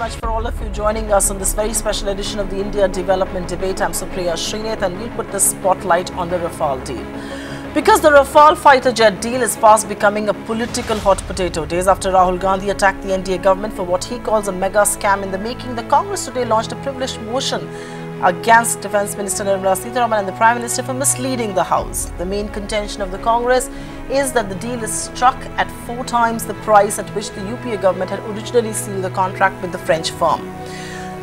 much for all of you joining us on this very special edition of the India Development Debate. I'm Supriya Shrinate and we'll put the spotlight on the Rafale deal. Because the Rafale fighter jet deal is fast becoming a political hot potato. Days after Rahul Gandhi attacked the NDA government for what he calls a mega scam in the making, the Congress today launched a privileged motion against Defence Minister Nirmala Sitharaman and the Prime Minister for misleading the House. The main contention of the Congress is that the deal is struck at 4 times the price at which the UPA government had originally sealed the contract with the French firm.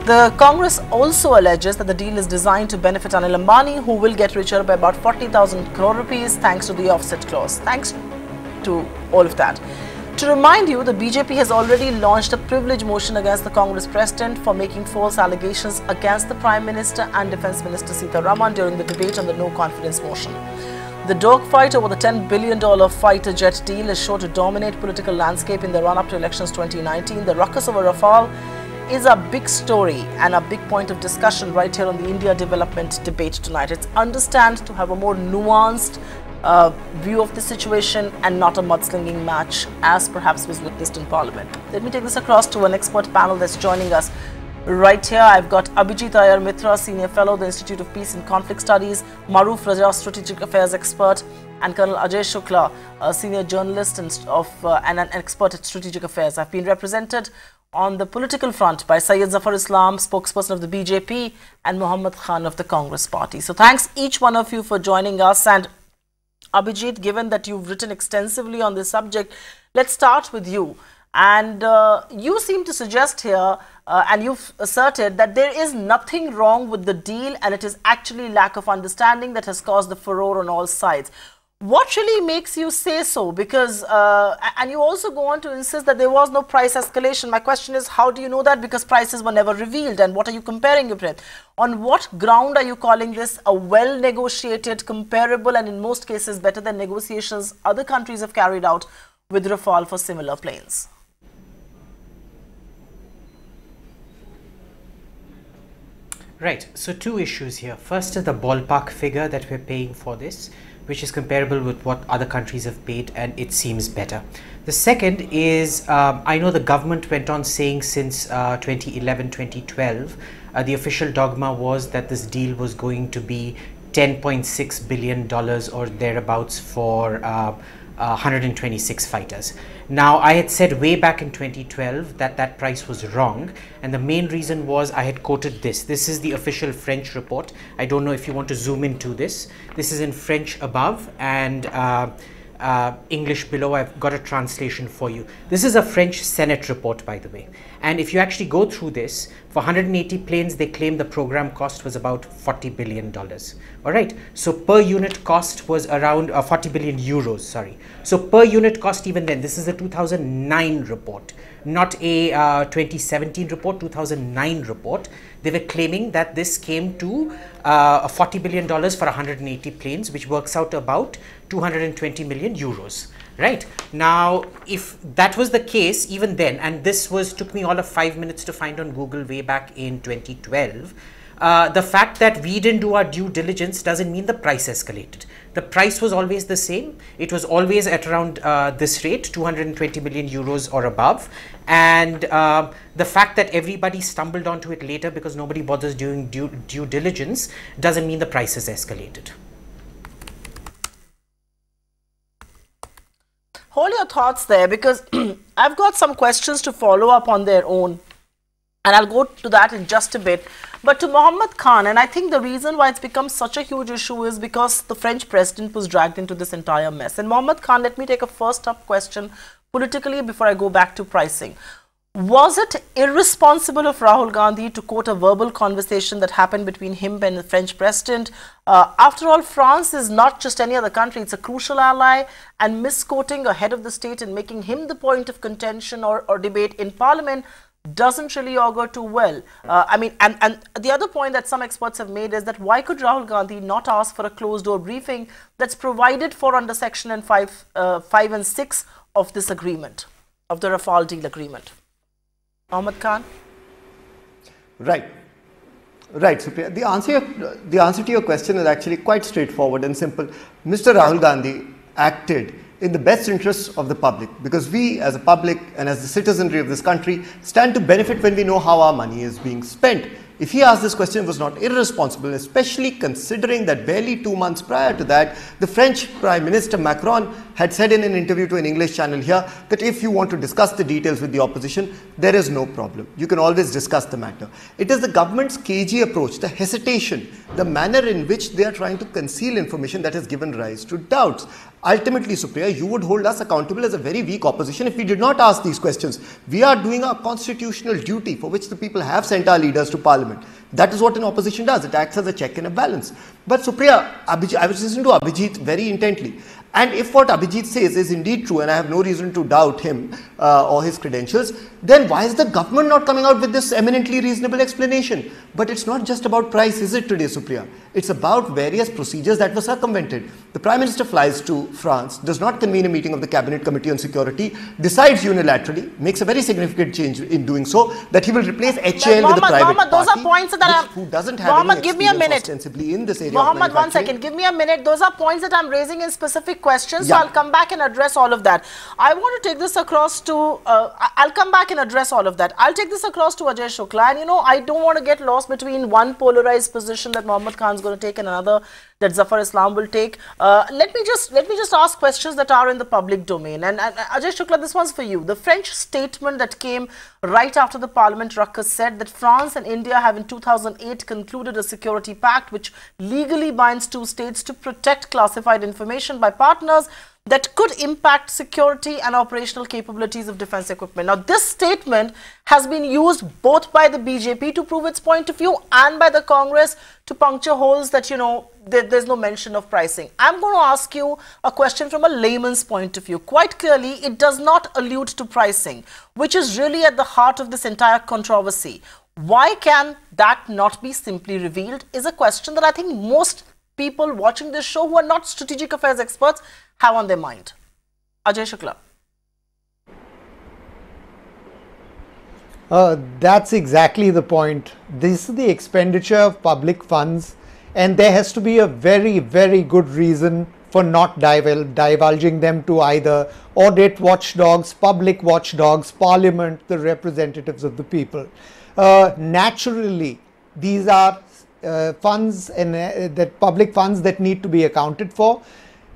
The Congress also alleges that the deal is designed to benefit Anil Ambani, who will get richer by about 40,000 crore rupees thanks to the offset clause. Thanks to all of that. To remind you, the BJP has already launched a privilege motion against the Congress president for making false allegations against the Prime Minister and Defence Minister Sitharaman during the debate on the no confidence motion. The dogfight over the $10 billion fighter jet deal is sure to dominate political landscape in the run-up to elections 2019. The ruckus over Rafale is a big story and a big point of discussion right here on the India Development Debate tonight. It's understand to have a more nuanced view of the situation and not a mudslinging match as perhaps was witnessed in Parliament. Let me take this across to an expert panel that's joining us right here. I've got Abhijit Iyer Mitra, Senior Fellow, the Institute of Peace and Conflict Studies, Maruf Raja, Strategic Affairs Expert, and Colonel Ajay Shukla, a Senior Journalist and an expert at Strategic Affairs. I've been represented on the political front by Syed Zafar Islam, spokesperson of the BJP, and Muhammad Khan of the Congress Party. So thanks each one of you for joining us. And Abhijit, given that you've written extensively on this subject, let's start with you. And you seem to suggest here, and you've asserted that there is nothing wrong with the deal and it is actually lack of understanding that has caused the furore on all sides. What really makes you say so? Because, and you also go on to insist that there was no price escalation. My question is, how do you know that? Because prices were never revealed. And what are you comparing it with? On what ground are you calling this a well-negotiated, comparable, and in most cases better than negotiations other countries have carried out with Rafale for similar planes? Right. So 2 issues here. First is the ballpark figure that we're paying for this, which is comparable with what other countries have paid, and it seems better. The second is, I know the government went on saying since 2011-2012, the official dogma was that this deal was going to be $10.6 billion or thereabouts for 126 fighters. Now, I had said way back in 2012 that that price was wrong, and the main reason was I had quoted this. This is the official French report. I don't know if you want to zoom into this. This is in French above and English below. I've got a translation for you. This is a French Senate report, by the way. And if you actually go through this, for 180 planes, they claim the program cost was about $40 billion. All right. So per unit cost was around 40 billion euros. Sorry. So per unit cost, even then, this is a 2009 report, not a 2017 report, 2009 report. They were claiming that this came to $40 billion for 180 planes, which works out about 220 million euros. Right. Now, if that was the case, even then, and this took me all of 5 minutes to find on Google way back in 2012, the fact that we didn't do our due diligence doesn't mean the price escalated. The price was always the same. It was always at around this rate, 220 million euros or above. And the fact that everybody stumbled onto it later because nobody bothers doing due diligence doesn't mean the price has escalated. Hold your thoughts there, because I've got some questions to follow up on their own, and I'll go to that in just a bit. But to Muhammad Khan, and I think the reason why it's become such a huge issue is because the French president was dragged into this entire mess. And Muhammad Khan, let me take a first up question politically before I go back to pricing. Was it irresponsible of Rahul Gandhi to quote a verbal conversation that happened between him and the French president? After all, France is not just any other country, it's a crucial ally, and misquoting a head of the state and making him the point of contention or debate in Parliament doesn't really augur too well. I mean, and the other point that some experts have made is that why could Rahul Gandhi not ask for a closed-door briefing that's provided for under Section 5 and 6 of this agreement, of the Rafale deal agreement? Muhammad Khan? Right. Right, Supriya. The answer to your question is actually quite straightforward and simple. Mr. Rahul Gandhi acted in the best interests of the public, because we as a public and as the citizenry of this country stand to benefit when we know how our money is being spent. If he asked this question, it was not irresponsible, especially considering that barely 2 months prior to that, the French Prime Minister Macron had said in an interview to an English channel here that if you want to discuss the details with the opposition, there is no problem. You can always discuss the matter. It is the government's cagey approach, the hesitation, the manner in which they are trying to conceal information that has given rise to doubts. Ultimately, Supriya, you would hold us accountable as a very weak opposition if we did not ask these questions. We are doing our constitutional duty for which the people have sent our leaders to parliament. That is what an opposition does. It acts as a check and a balance. But Supriya, I was listening to Abhijit very intently. And if what Abhijit says is indeed true, and I have no reason to doubt him or his credentials, then why is the government not coming out with this eminently reasonable explanation? But it's not just about price, is it today, Supriya? It's about various procedures that were circumvented. The Prime Minister flies to France, does not convene a meeting of the Cabinet Committee on Security, decides unilaterally, makes a very significant change in doing so, that he will replace HAL with a private party, those are points that who doesn't have any give me a minute. Ostensibly in this area. Mohammed, 1 second, give me a minute. Those are points that I'm raising in specific questions, so I'll come back and address all of that. I want to take this across to, I'll come back and address all of that. I'll take this across to Ajay Shukla, and you know, I don't want to get lost between one polarized position that Mohammad Khan is going to take and another that Zafar Islam will take. Let me just ask questions that are in the public domain. And Ajay Shukla, this one's for you. The French statement that came right after the Parliament ruckus said that France and India have in 2008 concluded a security pact which legally binds two states to protect classified information by partners that could impact security and operational capabilities of defense equipment. Now, this statement has been used both by the BJP to prove its point of view and by the Congress to puncture holes that, you know, there's no mention of pricing. I'm going to ask you a question from a layman's point of view. Quite clearly, it does not allude to pricing, which is really at the heart of this entire controversy. Why can that not be simply revealed is a question that I think most people watching this show who are not strategic affairs experts have on their mind. Ajay Shukla. That's exactly the point. This is the expenditure of public funds, and there has to be a very, very good reason for not divulging them to either audit watchdogs, public watchdogs, parliament, the representatives of the people. Naturally, these are funds and that public funds that need to be accounted for.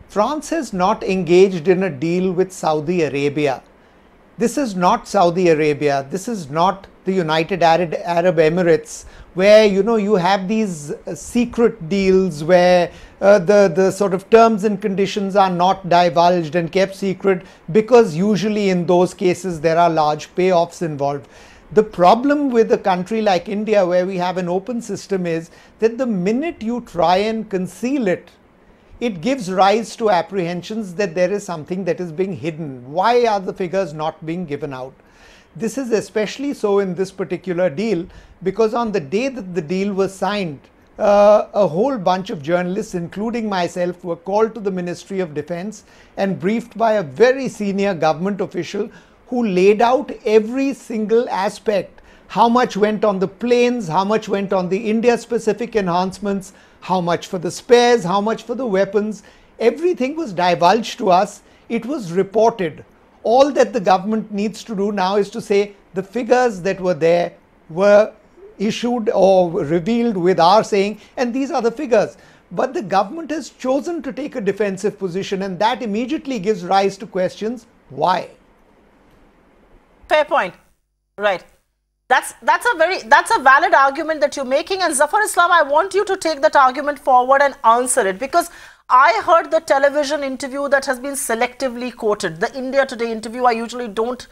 France has not engaged in a deal with Saudi Arabia. This is not Saudi Arabia. This is not the United Arab Emirates, where, you know, you have these secret deals where the sort of terms and conditions are not divulged and kept secret, because usually in those cases there are large payoffs involved. The problem with a country like India, where we have an open system, is that the minute you try and conceal it, it gives rise to apprehensions that there is something that is being hidden. Why are the figures not being given out? This is especially so in this particular deal, because on the day that the deal was signed, a whole bunch of journalists, including myself, were called to the Ministry of Defense and briefed by a very senior government official who laid out every single aspect. How much went on the planes, how much went on the India-specific enhancements, how much for the spares, how much for the weapons. Everything was divulged to us. It was reported. All that the government needs to do now is to say the figures that were there were issued or revealed with our saying, and these are the figures. But the government has chosen to take a defensive position, and that immediately gives rise to questions. Why? Fair point. Right. That's a valid argument that you're making, and Zafar Islam, I want you to take that argument forward and answer it, because I heard the television interview that has been selectively quoted, the India Today interview. I usually don't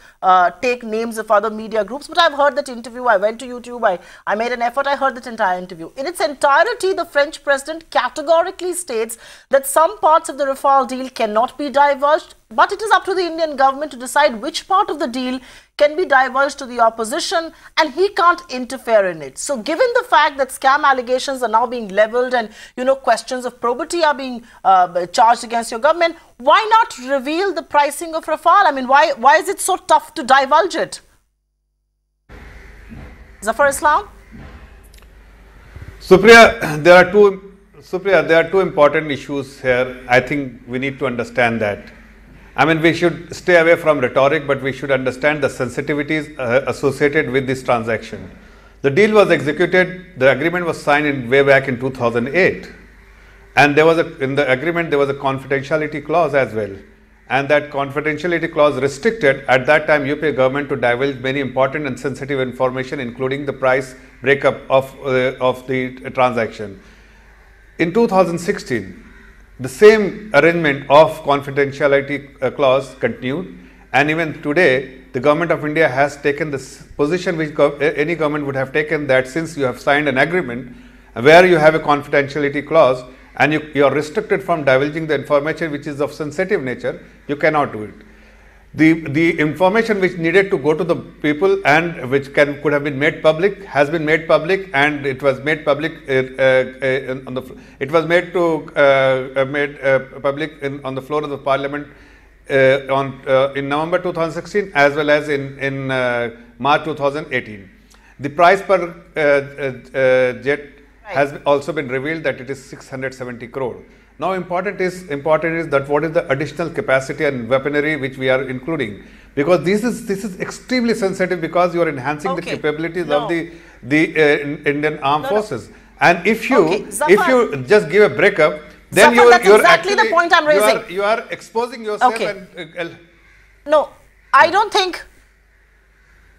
take names of other media groups, but I've heard that interview. I went to YouTube, I made an effort, I heard that entire interview. In its entirety, the French president categorically states that some parts of the Rafale deal cannot be divulged, but it is up to the Indian government to decide which part of the deal can be divulged to the opposition, and he can't interfere in it. So given the fact that scam allegations are now being leveled and, you know, questions of probity are being charged against your government, why not reveal the pricing of Rafale? I mean, why is it so tough to divulge it? Zafar Islam? Supriya, there are two important issues here. I think we need to understand that. I mean, we should stay away from rhetoric, but we should understand the sensitivities associated with this transaction. The deal was executed, the agreement was signed way back in 2008, and there was in the agreement there was a confidentiality clause as well, and that confidentiality clause restricted at that time UPA government to divulge many important and sensitive information, including the price breakup of the transaction. In 2016, the same arrangement of confidentiality clause continued, and even today the government of India has taken this position which any government would have taken, that since you have signed an agreement where you have a confidentiality clause and you are restricted from divulging the information which is of sensitive nature, you cannot do it. The information which needed to go to the people and which could have been made public has been made public, and it was made public on the floor of the parliament in November 2016 as well as in March 2018. The price per jet has also been revealed that it is 670 crore. Now important is that what is the additional capacity and weaponry which we are including, because this is extremely sensitive, because you are enhancing the capabilities of the Indian armed forces, and if you just give a breakup, then Zafar, that's exactly the point I'm raising. You are exposing yourself. And no, I don't think.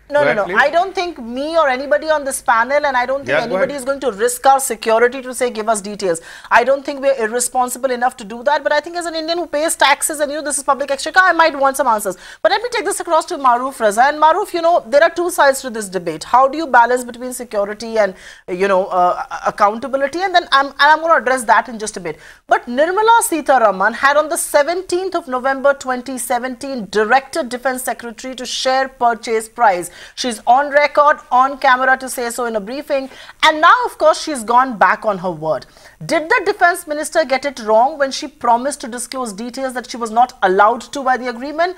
No. I don't think me or anybody on this panel, and I don't think anybody is going to risk our security to say, give us details. I don't think we're irresponsible enough to do that. But I think as an Indian who pays taxes and, this is public exchequer, I might want some answers. But let me take this across to Maruf Raza. And Maruf, there are two sides to this debate. How do you balance between security and, accountability? And then I'm going to address that in just a bit. But Nirmala Sitharaman had on the 17th of November 2017 directed Defense Secretary to share purchase price. She's on record, on camera to say so in a briefing, and now of course she's gone back on her word. Did the defense minister get it wrong when she promised to disclose details that she was not allowed to by the agreement?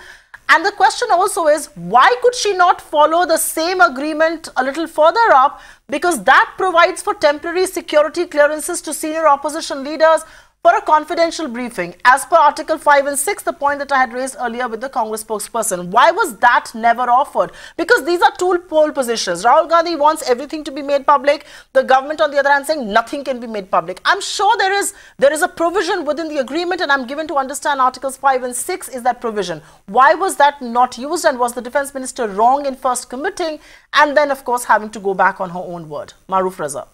And the question also is, why could she not follow the same agreement a little further up? Because that provides for temporary security clearances to senior opposition leaders for a confidential briefing, as per Article 5 and 6, the point that I had raised earlier with the Congress spokesperson. Why was that never offered? Because these are two pole positions. Rahul Gandhi wants everything to be made public. The government, on the other hand, saying nothing can be made public. I'm sure there is a provision within the agreement, and I'm given to understand Articles 5 and 6 is that provision. Why was that not used, and was the defense minister wrong in first committing and then, of course, having to go back on her own word? Maruf Raza.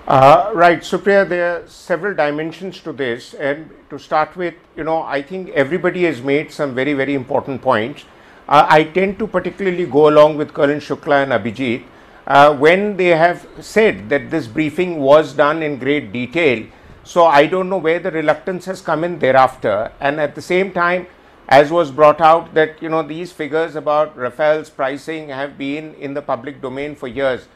Right, Supriya, there are several dimensions to this, and to start with, I think everybody has made some very, very important points. I tend to particularly go along with Colonel Shukla and Abhijit when they have said that this briefing was done in great detail. So I don't know where the reluctance has come in thereafter, and at the same time, as was brought out, that these figures about Rafale's pricing have been in the public domain for years.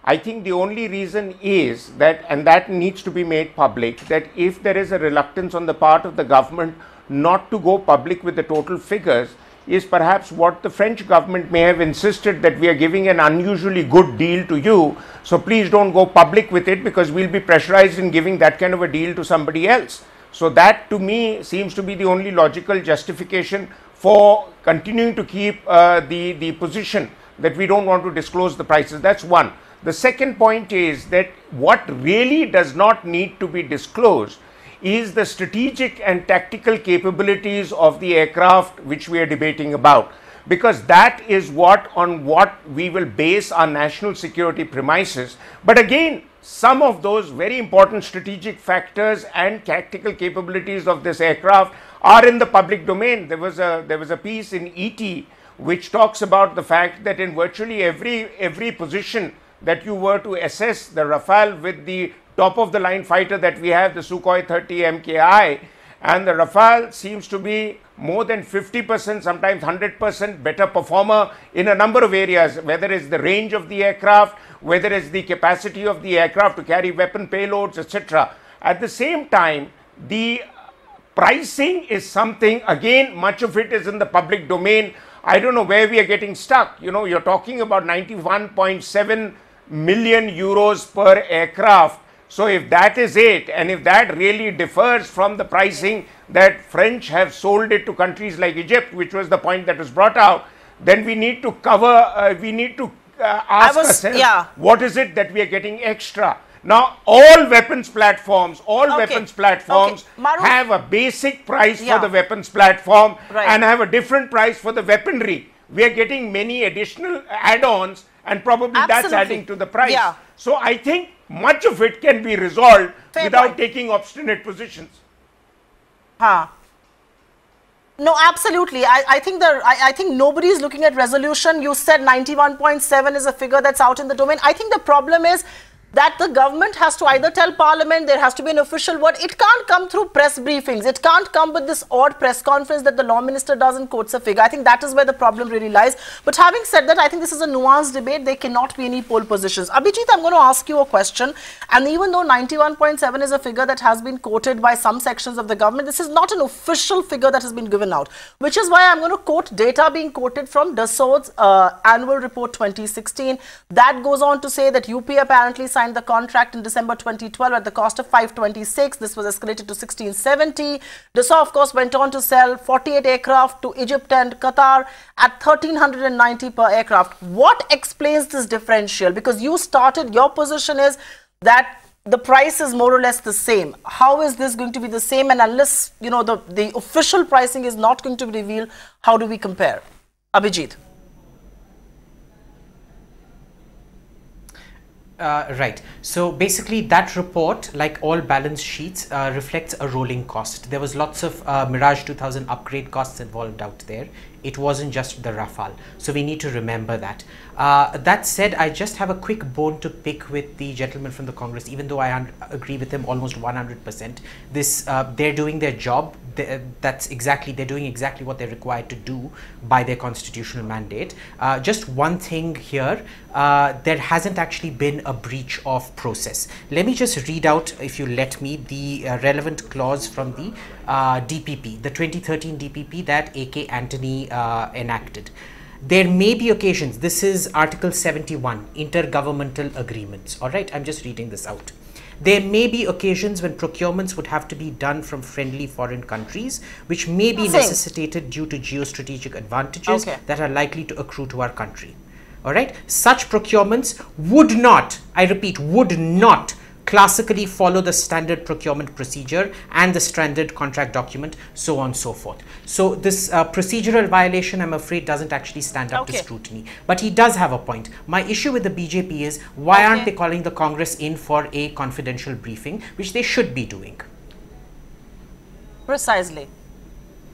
I think the only reason is that, and that needs to be made public, that if there is a reluctance on the part of the government not to go public with the total figures, is perhaps what the French government may have insisted, that we are giving an unusually good deal to you, so please don't go public with it because we'll be pressurized in giving that kind of a deal to somebody else. So that to me seems to be the only logical justification for continuing to keep the position that we don't want to disclose the prices. That's one. The second point is that what really does not need to be disclosed is the strategic and tactical capabilities of the aircraft which we are debating about, because that is on what we will base our national security premises. But again, some of those very important strategic factors and tactical capabilities of this aircraft are in the public domain. There was a piece in ET which talks about the fact that in virtually every position that you were to assess the Rafale with the top of the line fighter that we have, the Sukhoi 30 MKI, and the Rafale seems to be more than 50%, sometimes 100% better performer in a number of areas, whether it's the range of the aircraft, whether it's the capacity of the aircraft to carry weapon payloads, etc. At the same time, the pricing is something, again, much of it is in the public domain. I don't know where we are getting stuck. You're talking about 91.7 million euros per aircraft, So if that is it, and if that really differs from the pricing that French have sold it to countries like Egypt, which was the point that was brought out, then we need to cover, we need to ask ourselves, what is it that we are getting extra? Now, all weapons platforms, have a basic price for the weapons platform and have a different price for the weaponry. We are getting many additional add-ons, and probably that's adding to the price. So I think much of it can be resolved without taking obstinate positions. No, absolutely. I think nobody is looking at resolution. You said 91.7 is a figure that's out in the domain. I think the problem is that the government has to either tell Parliament, there has to be an official word. It can't come through press briefings. It can't come with this odd press conference that the Law Minister does and quotes a figure. I think that is where the problem really lies. But having said that, I think this is a nuanced debate. There cannot be any pole positions. Abhijit, I'm going to ask you a question. And even though 91.7 is a figure that has been quoted by some sections of the government, this is not an official figure that has been given out, which is why I'm going to quote data being quoted from Dassault's annual report 2016. That goes on to say that UP apparently signed the contract in December 2012 at the cost of 526. This was escalated to 1670. Dassault, of course, went on to sell 48 aircraft to Egypt and Qatar at 1390 per aircraft. What explains this differential? Because you started, your position is that the price is more or less the same. How is this going to be the same? And unless, you know, the official pricing is not going to be revealed, how do we compare? Abhijit. Right. So basically that report, like all balance sheets, reflects a rolling cost. There was lots of Mirage 2000 upgrade costs involved out there. It wasn't just the Rafale. So we need to remember that. That said, I just have a quick bone to pick with the gentleman from the Congress, even though I agree with him almost 100%. They're doing their job. They're doing exactly what they're required to do by their constitutional mandate. Just one thing here, there hasn't actually been a breach of process. Let me just read out, if you let me, the relevant clause from the DPP, the 2013 DPP that AK Antony enacted. There may be occasions, this is Article 71, intergovernmental agreements. All right, I'm just reading this out. There may be occasions when procurements would have to be done from friendly foreign countries, which may be necessitated due to geostrategic advantages that are likely to accrue to our country. All right, such procurements would not, I repeat, would not classically follow the standard procurement procedure and the standard contract document, so on and so forth. So this procedural violation, I'm afraid, doesn't actually stand up to scrutiny. But he does have a point. My issue with the BJP is, why aren't they calling the Congress in for a confidential briefing, which they should be doing? Precisely.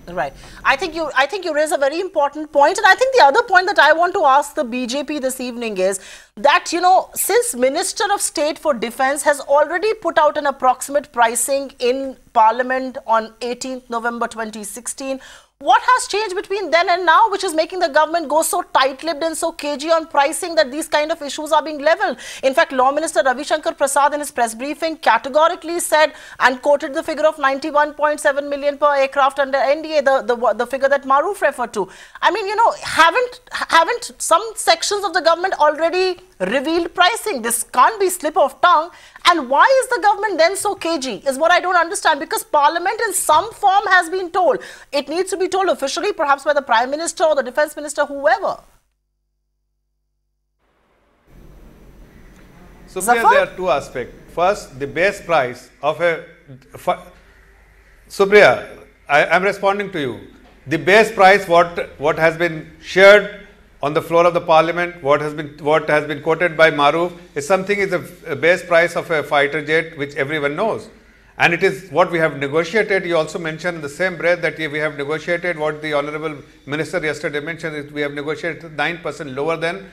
Right. I think you raise a very important point, and I think the other point that I want to ask the BJP this evening is that, you know, since Minister of State for Defence has already put out an approximate pricing in Parliament on 18th November 2016, what has changed between then and now, which is making the government go so tight-lipped and so cagey on pricing that these kind of issues are being leveled? In fact, Law Minister Ravi Shankar Prasad in his press briefing categorically said and quoted the figure of 91.7 million per aircraft under NDA, the figure that Maruf referred to. I mean, you know, haven't some sections of the government already revealed pricing? This can't be slip of tongue. And why is the government then so cagey is what I don't understand, because Parliament in some form has been told. It needs to be told officially, perhaps by the Prime Minister or the Defence Minister, whoever. So there are two aspects. First, the base price of a... Supriya, I am responding to you. The base price, what has been shared on the floor of the Parliament, what has been quoted by Maruf, is a base price of a fighter jet, which everyone knows. And it is what we have negotiated. You also mentioned in the same breath that we have negotiated what the Honourable Minister yesterday mentioned, is we have negotiated 9% lower than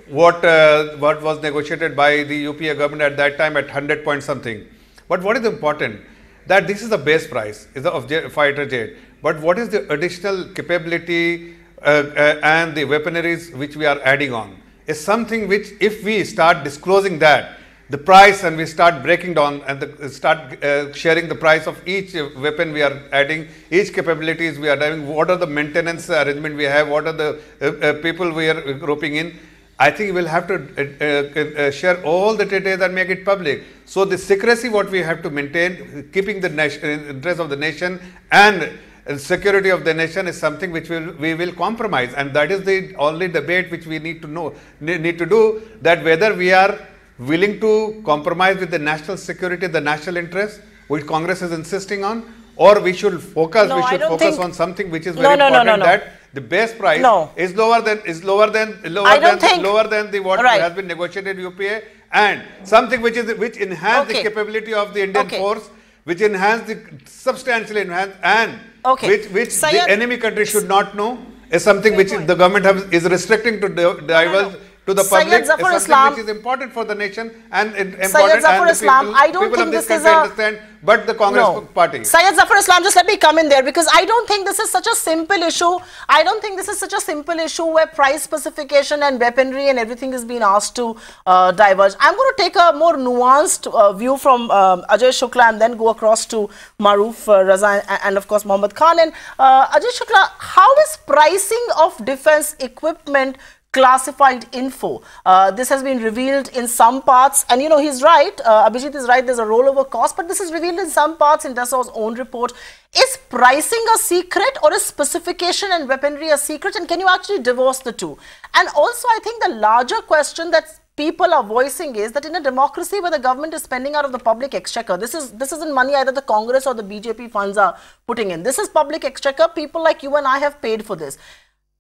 what was negotiated by the UPA government at that time at 100 point something. But what is important, that this is the base price of fighter jet. But what is the additional capability and the weaponaries which we are adding on is something which, if we start disclosing that, the price, and we start breaking down and start sharing the price of each weapon we are adding, each capabilities we are doing, what are the maintenance arrangement we have, what are the people we are roping in, I think we'll have to share all the details and make it public. So the secrecy what we have to maintain, keeping the interest of the nation and security of the nation is something which we will compromise, and that is the only debate which we need to do, that whether we are willing to compromise with the national security, the national interest, which Congress is insisting on, or we should focus. We should focus on something which is very important. That the base price is lower than the what has been negotiated UPA, and something which enhance the capability of the Indian force, which substantially enhance, and which the enemy country should not know, is something which the government is restricting to divulge to the public, is something which is important for the nation and important, and the people of this country understand, but the Congress party. Syed Zafar Islam, just let me come in there, because I don't think this is such a simple issue. I don't think this is such a simple issue where price specification and weaponry and everything is being asked to diverge. I'm going to take a more nuanced view from Ajay Shukla and then go across to Maruf Raza and of course Mohammad Khan. And Ajay Shukla, how is pricing of defense equipment classified info? This has been revealed in some parts, and you know, he's right, Abhijit is right, there's a rollover cost, but this is revealed in some parts in Dassault's own report. Is pricing a secret, or is specification and weaponry a secret, and can you actually divorce the two? And also, I think the larger question that people are voicing is that in a democracy where the government is spending out of the public exchequer, this isn't money either the Congress or the BJP funds are putting in. This is public exchequer. People like you and I have paid for this.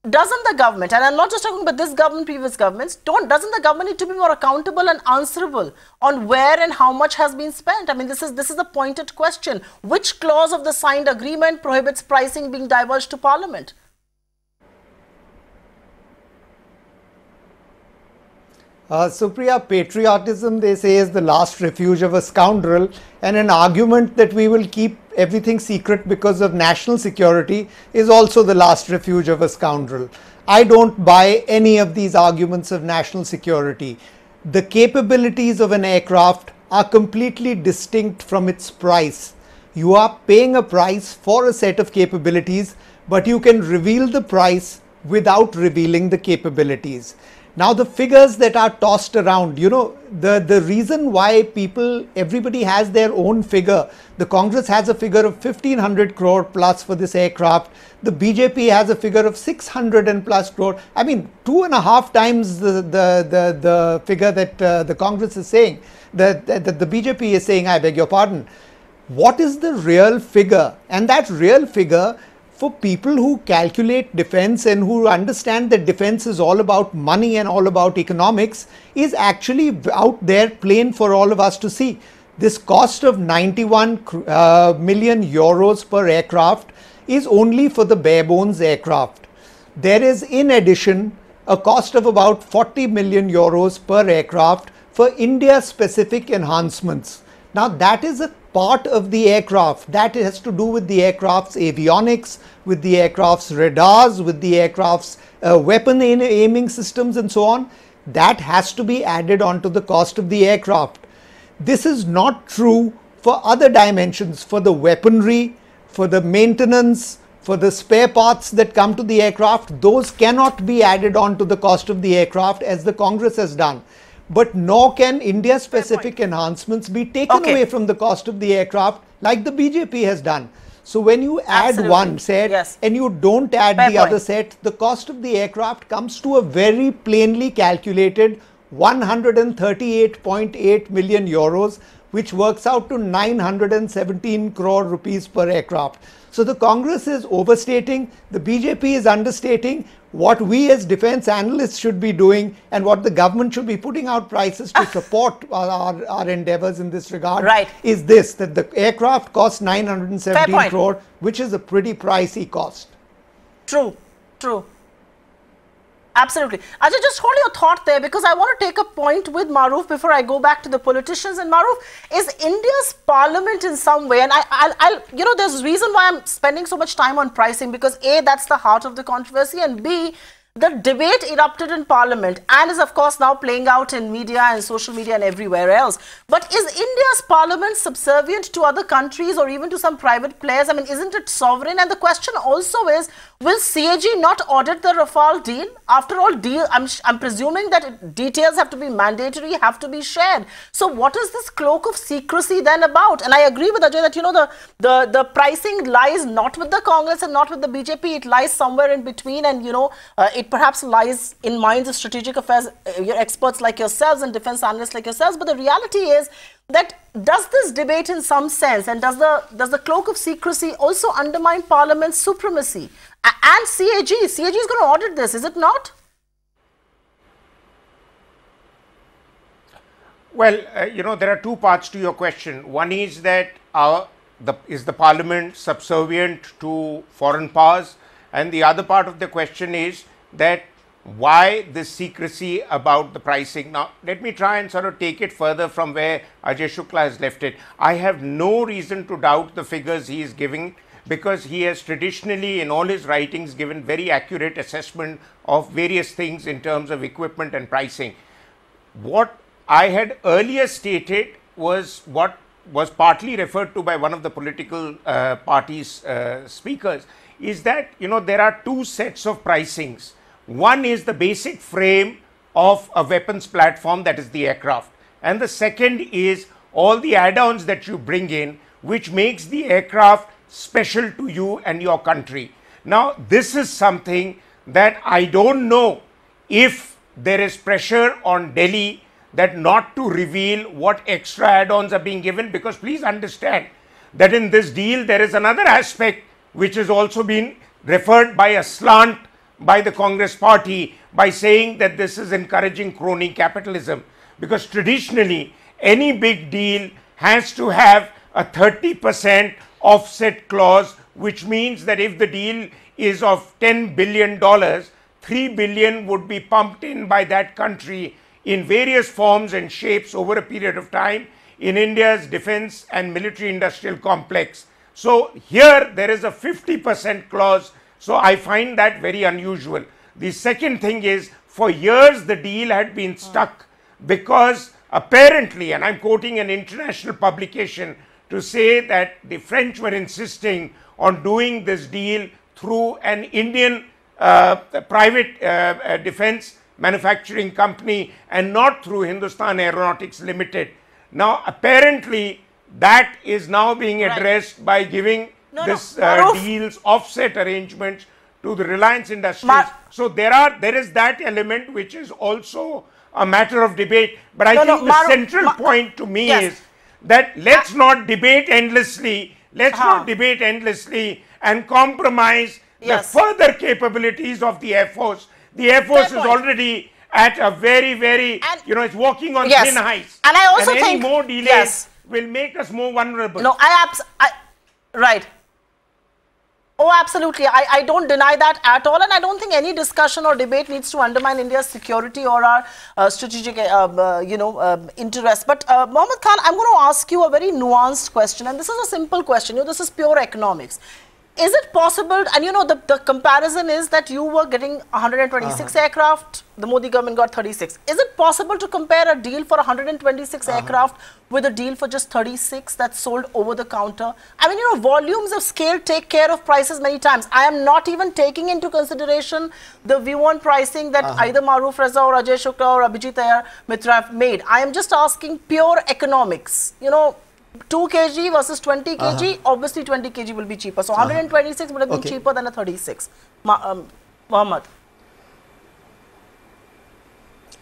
Doesn't the government, and I'm not just talking about this government, previous governments, doesn't the government need to be more accountable and answerable on where and how much has been spent? I mean, this is a pointed question. Which clause of the signed agreement prohibits pricing being divulged to Parliament? Supriya, patriotism, they say, is the last refuge of a scoundrel, and an argument that we will keep everything secret because of national security is also the last refuge of a scoundrel. I don't buy any of these arguments of national security. The capabilities of an aircraft are completely distinct from its price. You are paying a price for a set of capabilities, but you can reveal the price without revealing the capabilities. Now, the figures that are tossed around, you know, the reason why everybody has their own figure. The Congress has a figure of 1500 crore plus for this aircraft. The BJP has a figure of 600 and plus crore. I mean, 2.5 times the figure that the Congress is saying, that the BJP is saying, I beg your pardon. What is the real figure? And that real figure, for people who calculate defense and who understand that defense is all about money and all about economics, is actually out there plain for all of us to see. This cost of 91 million euros per aircraft is only for the bare bones aircraft. There is in addition a cost of about 40 million euros per aircraft for India specific enhancements. Now that is a part of the aircraft that has to do with the aircraft's avionics, with the aircraft's radars, with the aircraft's weapon aiming systems and so on. That has to be added onto the cost of the aircraft. This is not true for other dimensions, for the weaponry, for the maintenance, for the spare parts that come to the aircraft. Those cannot be added on to the cost of the aircraft as the Congress has done. But nor can India-specific enhancements be taken away from the cost of the aircraft like the BJP has done. So when you add one set and you don't add the other set, the cost of the aircraft comes to a very plainly calculated 138.8 million euros, which works out to 917 crore rupees per aircraft. So the Congress is overstating, the BJP is understating. What we as defense analysts should be doing and what the government should be putting out prices to support our endeavors in this regard is this, that the aircraft costs 917 crore, which is a pretty pricey cost. True, true. Absolutely. Ajay, just hold your thought there, because I want to take a point with Maruf before I go back to the politicians. And Maruf, is India's parliament in some way, and I'll you know, there's a reason why I'm spending so much time on pricing, because A, that's the heart of the controversy, and B, The debate erupted in Parliament and is of course now playing out in media and social media and everywhere else. But is India's Parliament subservient to other countries or even to some private players? I mean, isn't it sovereign? And the question also is, will CAG not audit the Rafale deal? After all, I'm presuming that details have to be mandatory, have to be shared. So what is this cloak of secrecy then about? And I agree with Ajay that, you know, the pricing lies not with the Congress and not with the BJP. It lies somewhere in between, and, you know, it perhaps lies in minds of strategic affairs, experts like yourselves and defense analysts like yourselves. But the reality is that does this debate in some sense, and does the cloak of secrecy also undermine Parliament's supremacy? And CAG is going to audit this, is it not? Well, you know, there are two parts to your question. One is that is the Parliament subservient to foreign powers? And the other part of the question is that why this secrecy about the pricing? Now, let me try and sort of take it further from where Ajay Shukla has left it. I have no reason to doubt the figures he is giving, because he has traditionally in all his writings given very accurate assessment of various things in terms of equipment and pricing. What I had earlier stated was what was partly referred to by one of the political parties' speakers, is that, you know, there are two sets of pricings. One is the basic frame of a weapons platform, that is the aircraft. And the second is all the add-ons that you bring in, which makes the aircraft special to you and your country. Now, this is something that I don't know if there is pressure on Delhi that not to reveal what extra add-ons are being given, because please understand that in this deal there is another aspect which has also been referred by a slant by the Congress party by saying that this is encouraging crony capitalism, because traditionally any big deal has to have a 30% offset clause, which means that if the deal is of $10 billion, $3 billion would be pumped in by that country in various forms and shapes over a period of time in India's defense and military industrial complex. So here there is a 50% clause. So I find that very unusual. The second thing is, for years the deal had been stuck because apparently, and I'm quoting an international publication to say that the French were insisting on doing this deal through an Indian private defense manufacturing company and not through Hindustan Aeronautics Limited. Now apparently that is now being addressed by giving deals, offset arrangements to the Reliance Industries. So there is that element which is also a matter of debate. But I think the central point to me is that let's not debate endlessly. Let's not debate endlessly and compromise the further capabilities of the Air Force. The Air Force is already at a very, you know, it's walking on thin ice. And I also think any more delays will make us more vulnerable. No, right. Oh, absolutely. I don't deny that at all. And I don't think any discussion or debate needs to undermine India's security or our strategic, interests. But Mohammed Khan, I'm going to ask you a very nuanced question. And this is a simple question. You know, this is pure economics. Is it possible, and you know, the comparison is that you were getting 126 aircraft, the Modi government got 36. Is it possible to compare a deal for 126 aircraft with a deal for just 36 that's sold over the counter? I mean, you know, volumes of scale take care of prices many times. I am not even taking into consideration the view on pricing that either Maruf Reza or Ajay Shukla or Abhijit Ayar Mitra have made. I am just asking pure economics, you know, 2 kg versus 20 kg, obviously 20 kg will be cheaper. So 126 would have been cheaper than a 36. Mohammed.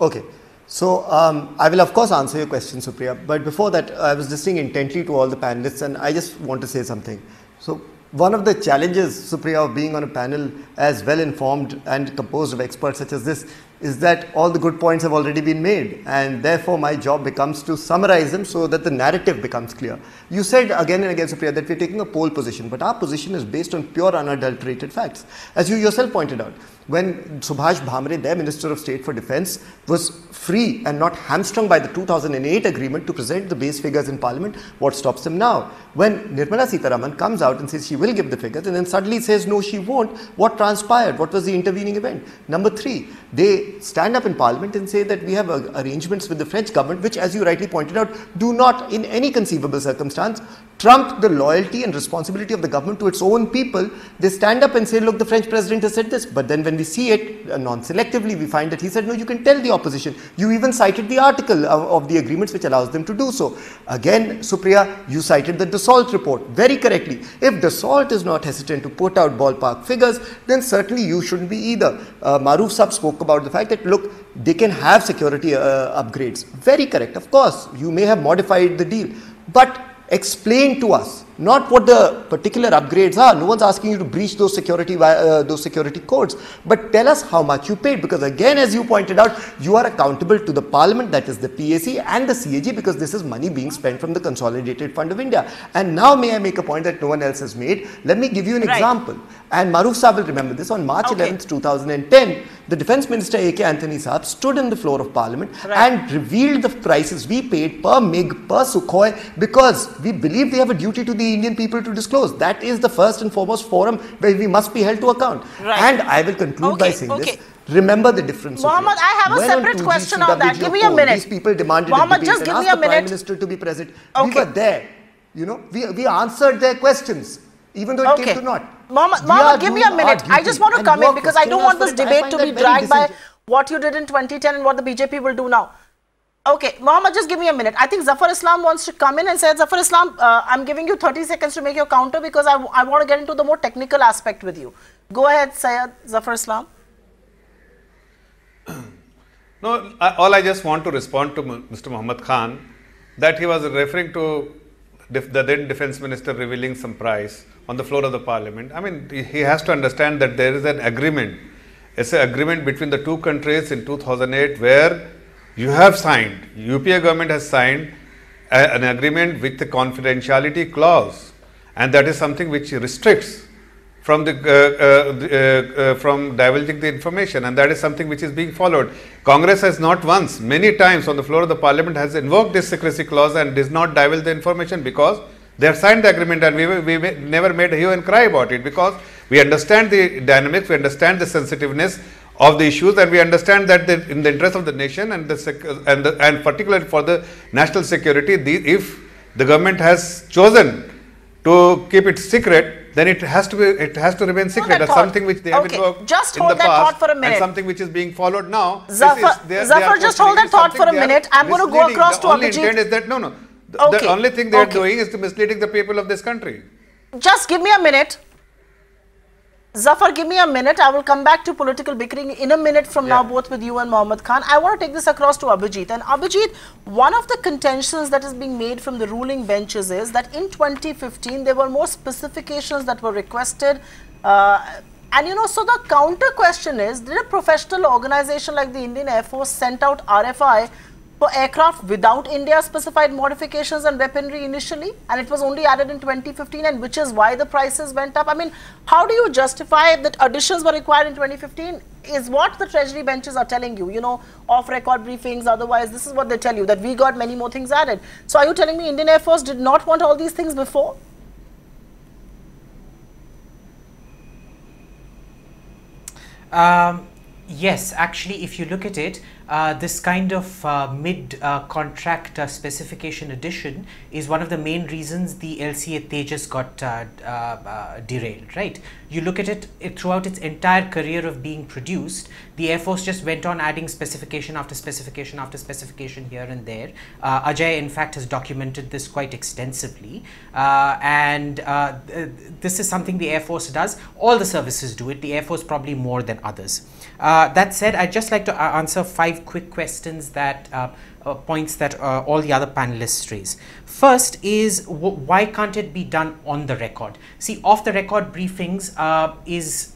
Okay. So I will of course answer your question, Supriya. But before that, I was listening intently to all the panelists and I just want to say something. So one of the challenges, Supriya, of being on a panel as well informed and composed of experts such as this is that all the good points have already been made, and therefore my job becomes to summarize them so that the narrative becomes clear. You said again and again, Supriya, that we're taking a pole position, but our position is based on pure unadulterated facts. As you yourself pointed out, when Subhash Bhamre, their Minister of State for Defence, was free and not hamstrung by the 2008 agreement to present the base figures in Parliament, what stops them now? When Nirmala Sitharaman comes out and says she will give the figures and then suddenly says no, she won't, what transpired? What was the intervening event? Number 3, they stand up in Parliament and say that we have arrangements with the French government, which, as you rightly pointed out, do not in any conceivable circumstance trump the loyalty and responsibility of the government to its own people. They stand up and say, look, the French president has said this. But then when we see it non-selectively, we find that he said, no, you can tell the opposition. You even cited the article of the agreements which allows them to do so. Again, Supriya, you cited the Dassault report very correctly. If Dassault is not hesitant to put out ballpark figures, then certainly you shouldn't be either. Maruf Sab spoke about the fact that, look, they can have security upgrades. Very correct. Of course, you may have modified the deal. But explain to us not what the particular upgrades are. No one's asking you to breach those security codes, but tell us how much you paid, because again, as you pointed out, you are accountable to the Parliament, that is the PAC and the CAG, because this is money being spent from the Consolidated Fund of India. And now may I make a point that no one else has made? Let me give you an example, and Maruf Saab will remember this. On March 11th, 2010, the Defence Minister A.K. Anthony Saab stood in the floor of Parliament and revealed the prices we paid per MiG, per Sukhoi, because we believe we have a duty to the Indian people to disclose. That is the first and foremost forum where we must be held to account. And I will conclude by saying this. Remember the difference. Mohammed, I have a separate question on that. Give me a minute. These people demanded Mohammed, a just debate give me and a asked the minute. Prime Minister to be present. We were there. You know, we answered their questions, even though it came to naught. Mohammed, give me a minute. I just want to come in because I don't want this debate to be dragged by what you did in 2010 and what the BJP will do now. Okay, Mohammed, just give me a minute. I think Zafar Islam wants to come in and say, Zafar Islam, I'm giving you 30 seconds to make your counter because I want to get into the more technical aspect with you. Go ahead, Syed Zafar Islam. No, all I just want to respond to Mr. Muhammad Khan, that he was referring to the then Defence Minister revealing some price on the floor of the Parliament. I mean, he has to understand that there is an agreement. It's an agreement between the two countries in 2008 where you have signed, UPA government has signed an agreement with the confidentiality clause, and that is something which restricts from from divulging the information, and that is something which is being followed. Congress has not once, many times on the floor of the Parliament has invoked this secrecy clause and does not divulge the information because they have signed the agreement, and we never made a hue and cry about it because we understand the dynamics, we understand the sensitiveness of the issues, and we understand that in the interest of the nation and particularly for the national security, if the government has chosen to keep it secret, then it has to remain secret. That's something which they have invoked just in hold the that past, thought for a minute. and something which is being followed now. Zafar, just hold that thought for a minute. I'm going to go across to Abhijit. The only intent is that the only thing they are doing is to misleading the people of this country. Just give me a minute. Zafar, give me a minute. I will come back to political bickering in a minute from now, both with you and Mohammed Khan. I want to take this across to Abhijit. And Abhijit, one of the contentions that is being made from the ruling benches is that in 2015, there were more specifications that were requested. And you know, so the counter question is, did a professional organization like the Indian Air Force send out RFI for aircraft without India-specified modifications and weaponry initially, and it was only added in 2015, and which is why the prices went up? I mean, how do you justify that additions were required in 2015 is what the Treasury benches are telling you, you know, off-record briefings, otherwise this is what they tell you, that we got many more things added. So are you telling me Indian Air Force did not want all these things before? Yes, actually, if you look at it, this kind of mid-contract specification addition is one of the main reasons the LCA Tejas got derailed, right? You look at it throughout its entire career of being produced, the Air Force just went on adding specification after specification after specification here and there. Ajay, in fact, has documented this quite extensively, and this is something the Air Force does. All the services do it, the Air Force probably more than others. That said, I'd just like to answer 5 quick questions that points that all the other panelists raise. First is why can't it be done on the record? See, off the record briefings is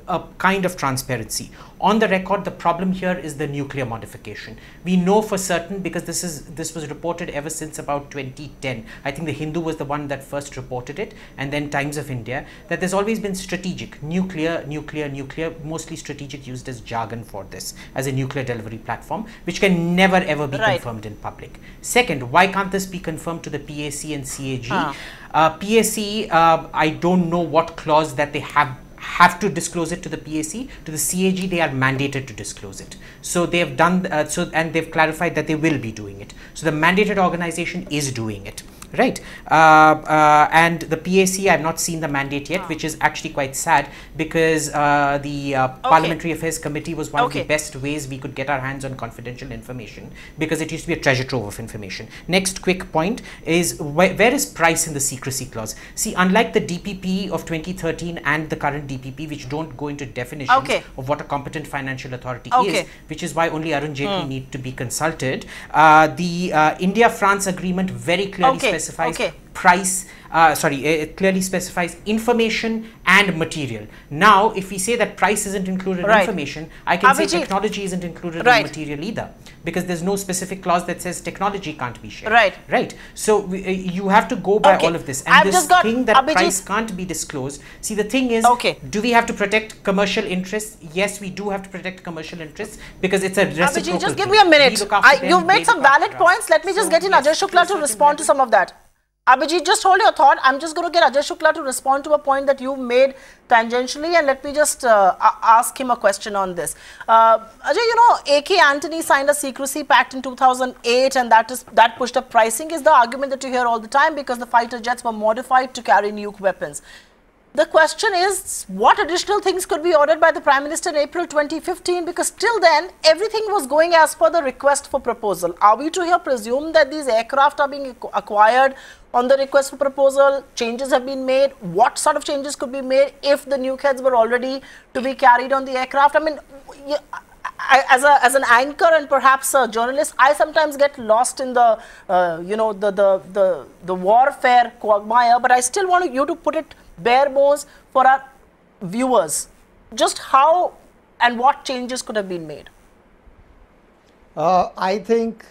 a kind of transparency. On the record, the problem here is the nuclear modification. We know for certain, because this was reported ever since about 2010. I think the Hindu was the one that first reported it, and then Times of India, that there's always been strategic, nuclear, mostly strategic, used as jargon for this, as a nuclear delivery platform, which can never ever be confirmed in public. Second, why can't this be confirmed to the PAC and CAG? PAC, I don't know what clause that they have to disclose it to the PAC. To the CAG, they are mandated to disclose it. So they have done and they've clarified that they will be doing it. So the mandated organization is doing it. Right, and the PAC, I have not seen the mandate yet, which is actually quite sad, because the Parliamentary Affairs Committee was one of the best ways we could get our hands on confidential information, because it used to be a treasure trove of information. Next quick point is where is price in the secrecy clause? See, unlike the DPP of 2013 and the current DPP, which don't go into definitions of what a competent financial authority is, which is why only Arun Jaitley need to be consulted, the India-France agreement very clearly specifies price, it clearly specifies information and material. Now, if we say that price isn't included in information, I can say technology isn't included in material either, because there's no specific clause that says technology can't be shared. Right. So you have to go by all of this. And this thing that price can't be disclosed. See, the thing is, do we have to protect commercial interests? Yes, we do have to protect commercial interests, because it's a reciprocal. Just give me a minute. You've made some valid points. Let me just get in Ajay Shukla to respond to some of that. Abhijit, just hold your thought. I'm just going to get Ajay Shukla to respond to a point that you made tangentially, and let me just ask him a question on this. Ajay, you know, A.K. Antony signed a secrecy pact in 2008, and that pushed up pricing, is the argument that you hear all the time, because the fighter jets were modified to carry nuke weapons. The question is, what additional things could be ordered by the Prime Minister in April 2015? Because till then, everything was going as per the request for proposal. Are we to here presume that these aircraft are being acquired on the request for proposal? Changes have been made. What sort of changes could be made if the nuke heads were already to be carried on the aircraft? I mean, as an anchor and perhaps a journalist, I sometimes get lost in the the warfare quagmire. But I still want you to put it bare bones for our viewers. Just how and what changes could have been made? I think,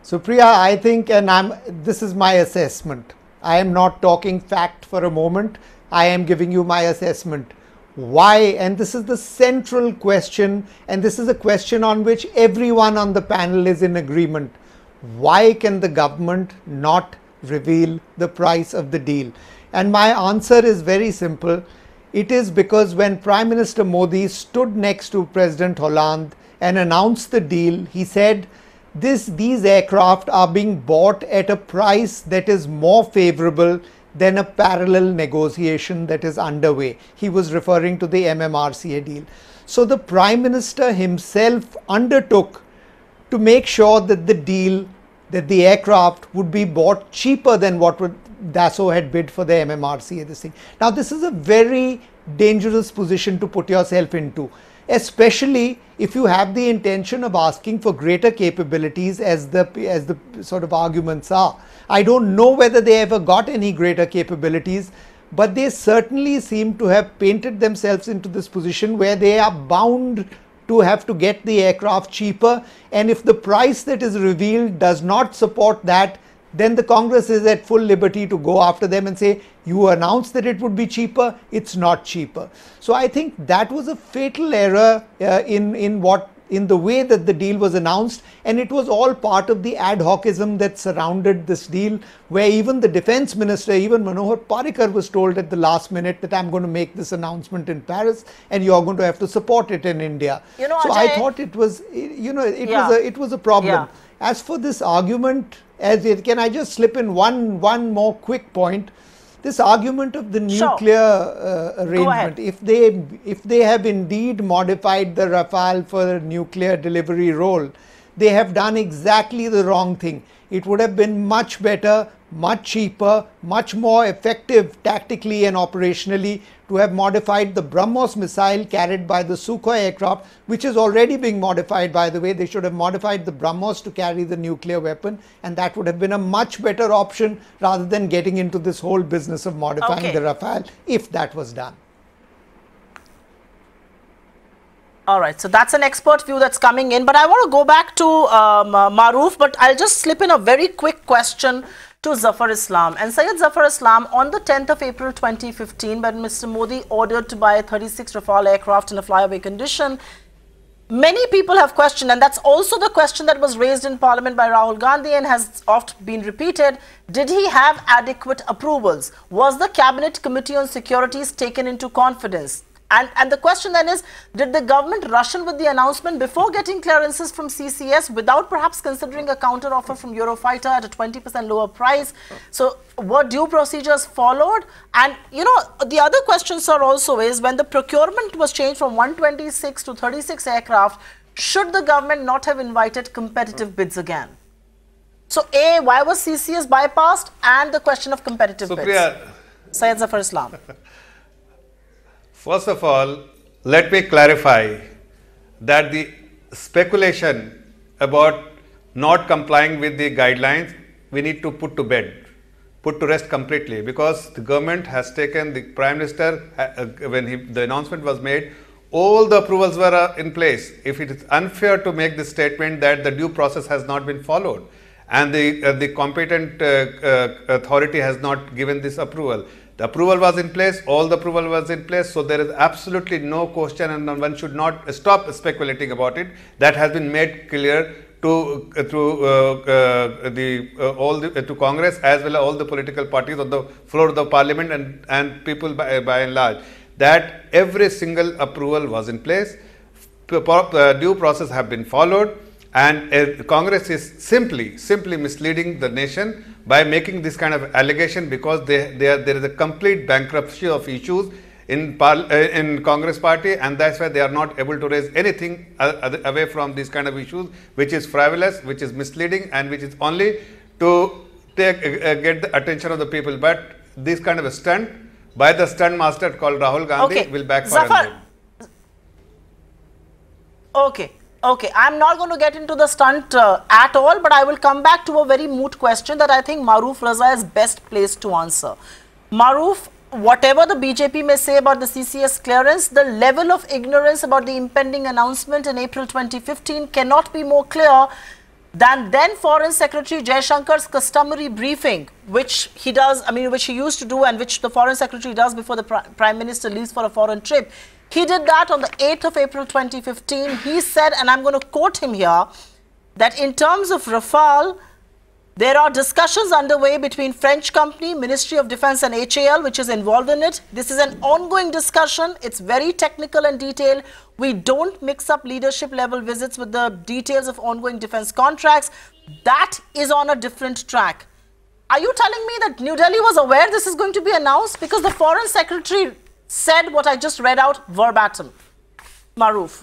Supriya, and this is my assessment. I am not talking fact for a moment. I am giving you my assessment. Why? And this is the central question, and this is a question on which everyone on the panel is in agreement. Why can the government not reveal the price of the deal? And my answer is very simple. It is because when Prime Minister Modi stood next to President Hollande and announced the deal, he said these aircraft are being bought at a price that is more favorable than a parallel negotiation that is underway. He was referring to the MMRCA deal. So the Prime Minister himself undertook to make sure that that the aircraft would be bought cheaper than what Dassault had bid for the MMRCA. Now, this is a very dangerous position to put yourself into, especially if you have the intention of asking for greater capabilities, as the sort of arguments are. I don't know whether they ever got any greater capabilities, but they certainly seem to have painted themselves into this position where they are bound to have to get the aircraft cheaper, and if the price that is revealed does not support that, then the Congress is at full liberty to go after them and say, you announced that it would be cheaper, it's not cheaper. So I think that was a fatal error in the way that the deal was announced, and it was all part of the ad hocism that surrounded this deal, where even the defense minister, even Manohar Parrikar, was told at the last minute that I'm going to make this announcement in Paris and you're going to have to support it in India. So Ajay, I thought it was, it was a problem. Yeah. As for this argument, can I just slip in one more quick point? This argument of the nuclear arrangement, if they have indeed modified the Rafale for a nuclear delivery role, they have done exactly the wrong thing. It would have been much better, much cheaper, much more effective tactically and operationally to have modified the BrahMos missile carried by the Sukhoi aircraft, which is already being modified, by the way. They should have modified the BrahMos to carry the nuclear weapon, and that would have been a much better option rather than getting into this whole business of modifying the Rafale, if that was done. All right, so that's an expert view that's coming in, but I want to go back to Maroof, but I'll just slip in a very quick question to Zafar Islam. And Syed Zafar Islam, on the 10th of April 2015, when Mr. Modi ordered to buy 36 Rafale aircraft in a flyaway condition, many people have questioned, and that's also the question that was raised in Parliament by Rahul Gandhi and has oft been repeated, did he have adequate approvals? Was the Cabinet Committee on Securities taken into confidence? And the question then is, did the government rush in with the announcement before getting clearances from CCS without perhaps considering a counter offer from Eurofighter at a 20% lower price? So were due procedures followed? And, you know, the other question, sir, also is, when the procurement was changed from 126 to 36 aircraft, should the government not have invited competitive bids again? So A, why was CCS bypassed? And the question of competitive bids. Syed Zafar Islam. First of all, let me clarify that the speculation about not complying with the guidelines, we need to put to rest completely, because the government has taken, the Prime Minister, when the announcement was made, all the approvals were in place. If it is unfair to make the statement that the due process has not been followed and the competent authority has not given this approval. The approval was in place, all the approval was in place, so there is absolutely no question, and one should not stop speculating about it. That has been made clear to Congress as well as all the political parties on the floor of the Parliament and people by and large, that every single approval was in place, due process have been followed, and Congress is simply misleading the nation by making this kind of allegation, because there is a complete bankruptcy of issues in Congress party, and that's why they are not able to raise anything away from these kind of issues, which is frivolous, which is misleading, and which is only to get the attention of the people. But this kind of a stunt by the stunt master called Rahul Gandhi will backfire. Okay, I'm not going to get into the stunt at all, but I will come back to a very moot question that I think Maroof Raza is best placed to answer. Maroof, whatever the BJP may say about the CCS clearance, the level of ignorance about the impending announcement in April 2015 cannot be more clear than then Foreign Secretary Jaishankar's customary briefing, which he does, which he used to do and which the Foreign Secretary does before the Prime Minister leaves for a foreign trip. He did that on the 8th of April 2015. He said, and I'm going to quote him here, that in terms of Rafale, there are discussions underway between French company, Ministry of Defense and HAL, which is involved in it. This is an ongoing discussion. It's very technical and detailed. We don't mix up leadership level visits with the details of ongoing defense contracts. That is on a different track. Are you telling me that New Delhi was aware this is going to be announced? Because the Foreign Secretary said what I just read out verbatim. Maroof.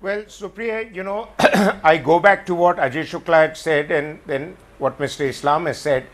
Well, Supriya, you know, I go back to what Ajay Shukla had said and then what Mr. Islam has said.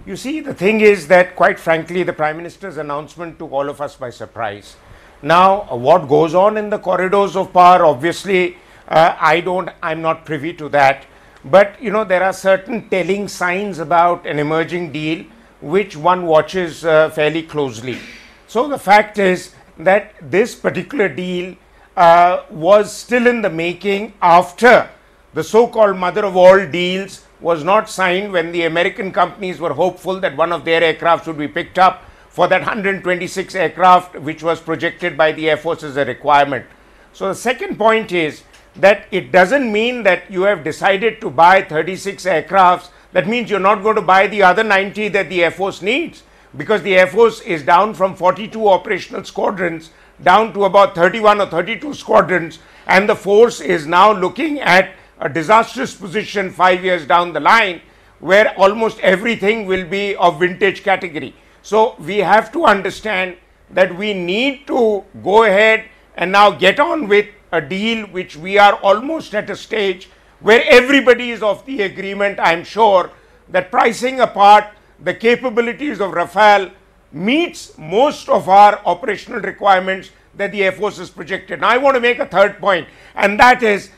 You see, the thing is that, quite frankly, the Prime Minister's announcement took all of us by surprise. Now, what goes on in the corridors of power, obviously, I'm not privy to that. But, you know, there are certain telling signs about an emerging deal which one watches fairly closely. So the fact is that this particular deal was still in the making after the so-called mother of all deals was not signed, when the American companies were hopeful that one of their aircraft would be picked up for that 126 aircraft which was projected by the Air Force as a requirement. So the second point is that it doesn't mean that you have decided to buy 36 aircrafts. That means you're not going to buy the other 90 that the Air Force needs, because the Air Force is down from 42 operational squadrons down to about 31 or 32 squadrons, and the force is now looking at a disastrous position 5 years down the line, where almost everything will be of vintage category. So we have to understand that we need to go ahead and now get on with a deal which we are almost at a stage where everybody is of the agreement, I am sure, that pricing apart the capabilities of Rafale meets most of our operational requirements that the Air Force has projected. Now, I want to make a third point, and that is,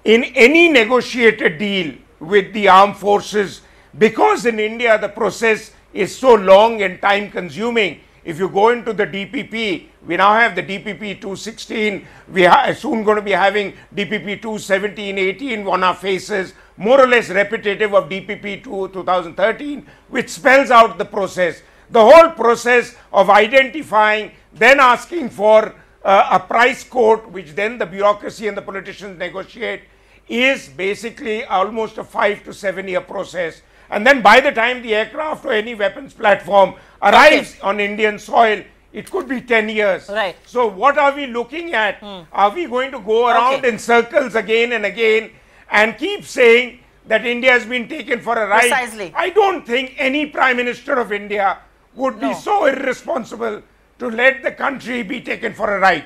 in any negotiated deal with the armed forces, because in India the process is so long and time consuming, if you go into the DPP, we now have the DPP 216, we are soon going to be having DPP 217, 18 on our faces, more or less repetitive of DPP 2013, which spells out the process. The whole process of identifying, then asking for a price quote, which then the bureaucracy and the politicians negotiate, is basically almost a 5 to 7 year process. And then by the time the aircraft or any weapons platform arrives on Indian soil, it could be 10 years. Right. So what are we looking at? Are we going to go around in circles again and again and keep saying that India has been taken for a ride? Precisely. I don't think any Prime Minister of India would be so irresponsible to let the country be taken for a ride.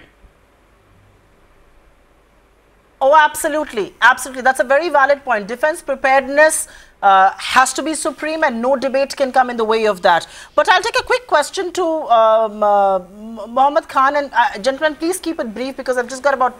Oh, absolutely. Absolutely. That's a very valid point. Defense preparedness has to be supreme and no debate can come in the way of that. But I'll take a quick question to Mohammed Khan. And gentlemen, please keep it brief because I've just got about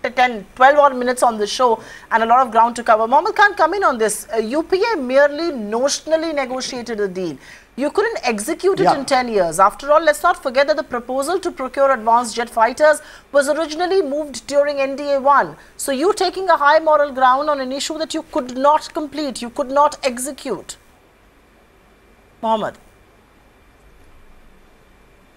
12 odd minutes on the show and a lot of ground to cover. Mohammed Khan, come in on this. UPA merely notionally negotiated a deal. You couldn't execute it in 10 years. After all, let's not forget that the proposal to procure advanced jet fighters was originally moved during NDA 1. So you taking a high moral ground on an issue that you could not complete, you could not execute. Mohammed.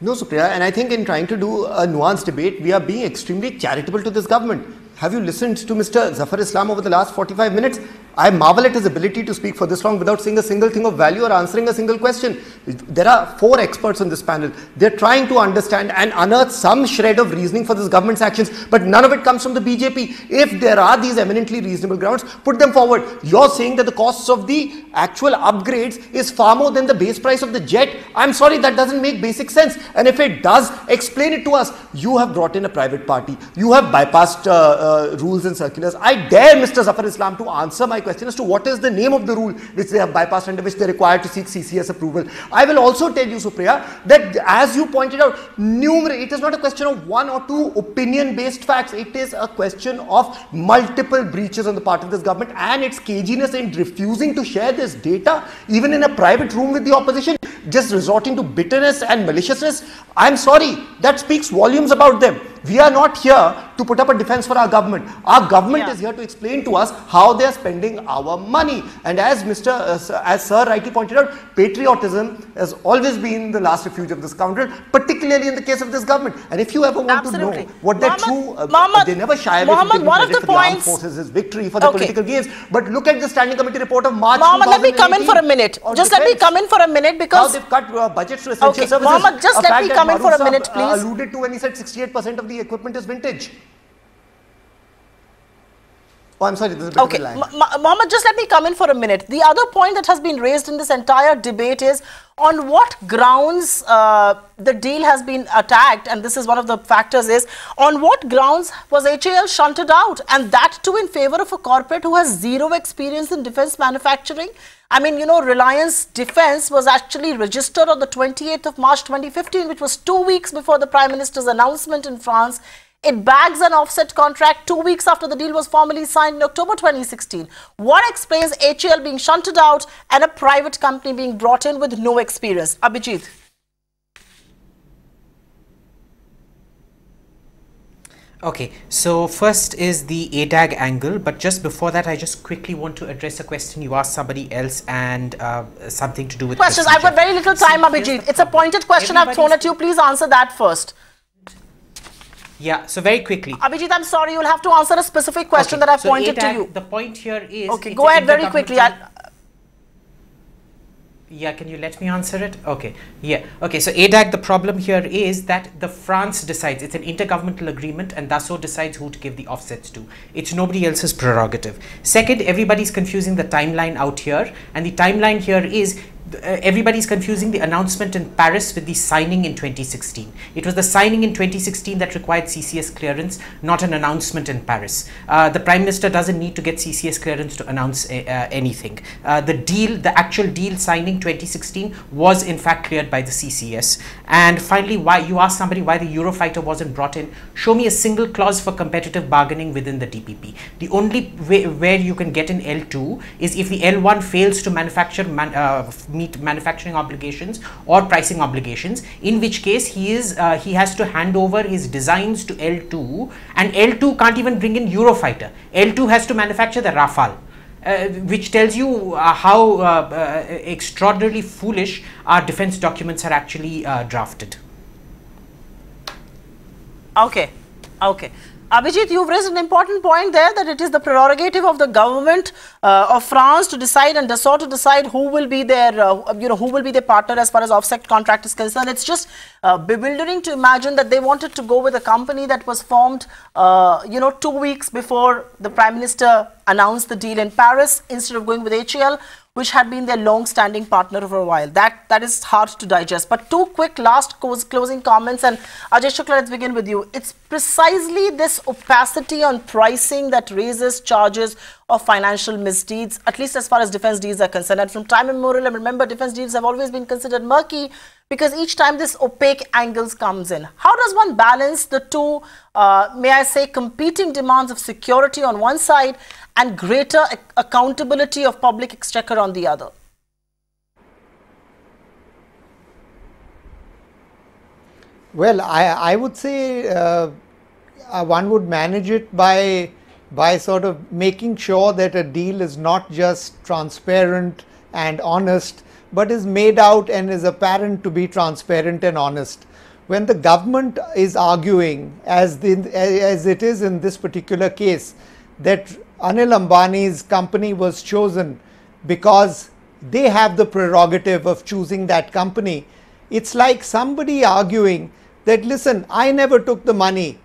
No, Supriya, and I think in trying to do a nuanced debate, we are being extremely charitable to this government. Have you listened to Mr. Zafar Islam over the last 45 minutes? I marvel at his ability to speak for this long without saying a single thing of value or answering a single question. There are 4 experts on this panel. They're trying to understand and unearth some shred of reasoning for this government's actions, but none of it comes from the BJP. If there are these eminently reasonable grounds, put them forward. You're saying that the costs of the actual upgrades is far more than the base price of the jet. I'm sorry, that doesn't make basic sense. And if it does, explain it to us. You have brought in a private party. You have bypassed rules and circulars. I dare Mr. Zafar Islam to answer my question as to what is the name of the rule which they have bypassed under which they are required to seek CCS approval. I will also tell you, Supriya, that as you pointed out, it is not a question of 1 or 2 opinion-based facts. It is a question of multiple breaches on the part of this government and its caginess in refusing to share this data, even in a private room with the opposition, just resorting to bitterness and maliciousness. I'm sorry, that speaks volumes about them. We are not here to put up a defense for our government. Our government is here to explain to us how they are spending our money. And as as Sir rightly pointed out, patriotism has always been the last refuge of this country, particularly in the case of this government. And if you ever want to know what their true, they never shy away from taking credit for the armed forces, his victory for the political gains. But look at the Standing Committee report of March 2018. Let me come in for a minute. Just let me come in for a minute because how they've cut budgets to essential services. Mohammed, just let me come in for a minute, please. Alluded to when he said 68% of the equipment is vintage. Oh, I'm sorry, this is a bit of a line. Mohammed, just let me come in for a minute. The other point that has been raised in this entire debate is on what grounds the deal has been attacked, and this is one of the factors, is on what grounds was HAL shunted out, and that too in favor of a corporate who has zero experience in defense manufacturing. I mean, you know, Reliance Defense was actually registered on the 28th of March 2015, which was 2 weeks before the Prime Minister's announcement in France. It bags an offset contract 2 weeks after the deal was formally signed in October 2016. What explains HAL being shunted out and a private company being brought in with no experience? Abhijit. Okay, so first is the ADAG angle, but just before that, I just quickly want to address a question you asked somebody else and something to do with questions. I've got very little time, Abhijit. It's a pointed question I've thrown at you. Please answer that first. Yeah, so very quickly. Abhijit, I'm sorry, you'll have to answer a specific question that I've pointed ADAG, to you. The point here is... Okay, go ahead very quickly. Yeah, can you let me answer it? Okay, yeah. Okay, so ADAG, the problem here is that the France decides. It's an intergovernmental agreement and thus so decides who to give the offsets to. It's nobody else's prerogative. Second, everybody's confusing the timeline out here, and the timeline here is everybody's confusing the announcement in Paris with the signing in 2016. It was the signing in 2016 that required CCS clearance, not an announcement in Paris. The Prime Minister doesn't need to get CCS clearance to announce anything. The actual deal signing 2016 was in fact cleared by the CCS. And finally, why you asked somebody why the Eurofighter wasn't brought in. Show me a single clause for competitive bargaining within the DPP. The only way where you can get an L2 is if the L1 fails to meet manufacturing obligations or pricing obligations, in which case he has to hand over his designs to L2, and L2 can't even bring in Eurofighter. L2 has to manufacture the Rafale. Which tells you how extraordinarily foolish our defense documents are actually drafted. Okay. Abhijit, you've raised an important point there, that it is the prerogative of the government of France to decide and Dassault to decide who will be their, who will be their partner as far as offset contract is concerned. It's just bewildering to imagine that they wanted to go with a company that was formed, 2 weeks before the Prime Minister announced the deal in Paris, instead of going with HAL, which had been their long-standing partner for a while. That is hard to digest. But two quick last closing comments, and Ajay Shukla, let's begin with you. It's precisely this opacity on pricing that raises charges of financial misdeeds, at least as far as defense deals are concerned. And from time immemorial, I remember defense deals have always been considered murky because each time this opaque angles comes in. How does one balance the two, may I say, competing demands of security on one side and greater accountability of public exchequer on the other? Well, I would say one would manage it by sort of making sure that a deal is not just transparent and honest, but is made out and is apparent to be transparent and honest. When the government is arguing, as it is in this particular case, that Anil Ambani's company was chosen because they have the prerogative of choosing that company, it's like somebody arguing that, listen, I never took the money